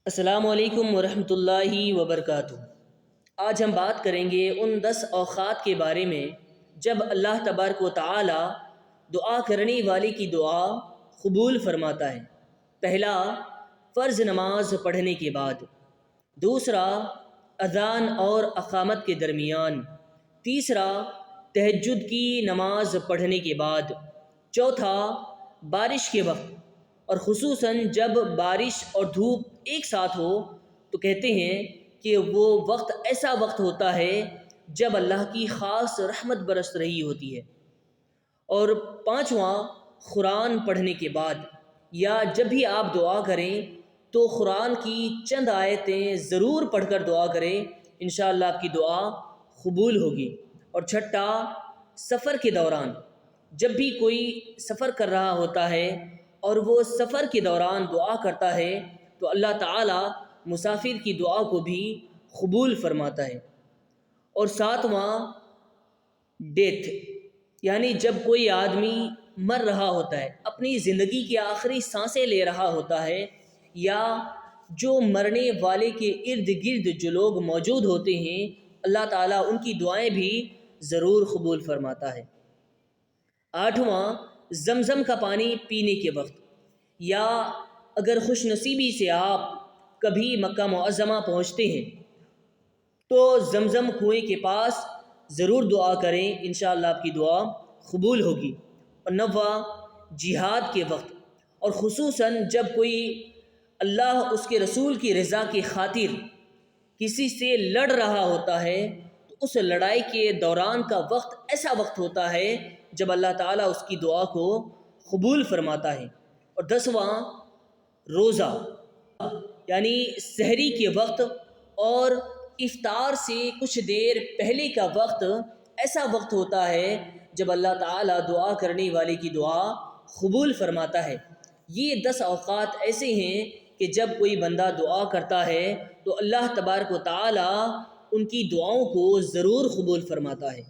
السلام علیکم ورحمۃ اللہ وبرکاتہ۔ آج ہم بات کریں گے ان 10 اوقات کے بارے میں جب اللہ تبارک و تعالی دعا کرنے والے کی دعا قبول فرماتا ہے۔ پہلا، فرض نماز پڑھنے کے بعد۔ دوسرا، اذان اور اقامت کے درمیان۔ تیسرا، تہجد کی نماز پڑھنے کے بعد۔ چوتھا، بارش کے وقت، اور خصوصاً جب بارش اور دھوپ ایک ساتھ ہو تو کہتے ہیں کہ وہ وقت ایسا وقت ہوتا ہے جب اللہ کی خاص رحمت برس رہی ہوتی ہے۔ اور پانچواں، قرآن پڑھنے کے بعد، یا جب بھی آپ دعا کریں تو قرآن کی چند آیتیں ضرور پڑھ کر دعا کریں، انشاءاللہ آپ کی دعا قبول ہوگی۔ اور چھٹا، سفر کے دوران، جب بھی کوئی سفر کر رہا ہوتا ہے اور وہ سفر کے دوران دعا کرتا ہے تو اللہ تعالی مسافر کی دعا کو بھی قبول فرماتا ہے۔ اور ساتواں، ڈیتھ، یعنی جب کوئی آدمی مر رہا ہوتا ہے، اپنی زندگی کی آخری سانسیں لے رہا ہوتا ہے، یا جو مرنے والے کے ارد گرد جو لوگ موجود ہوتے ہیں، اللہ تعالیٰ ان کی دعائیں بھی ضرور قبول فرماتا ہے۔ آٹھواں، زمزم کا پانی پینے کے وقت، یا اگر خوش نصیبی سے آپ کبھی مکہ معظمہ پہنچتے ہیں تو زمزم کنویں کے پاس ضرور دعا کریں، انشاءاللہ آپ کی دعا قبول ہوگی۔ اور نواں، جہاد کے وقت، اور خصوصاً جب کوئی اللہ اس کے رسول کی رضا کی خاطر کسی سے لڑ رہا ہوتا ہے تو اس لڑائی کے دوران کا وقت ایسا وقت ہوتا ہے جب اللہ تعالیٰ اس کی دعا کو قبول فرماتا ہے۔ اور 10واں، روزہ، یعنی سحری کے وقت اور افطار سے کچھ دیر پہلے کا وقت ایسا وقت ہوتا ہے جب اللہ تعالیٰ دعا کرنے والے کی دعا قبول فرماتا ہے۔ یہ 10 اوقات ایسے ہیں کہ جب کوئی بندہ دعا کرتا ہے تو اللہ تبارک و تعالیٰ ان کی دعاؤں کو ضرور قبول فرماتا ہے۔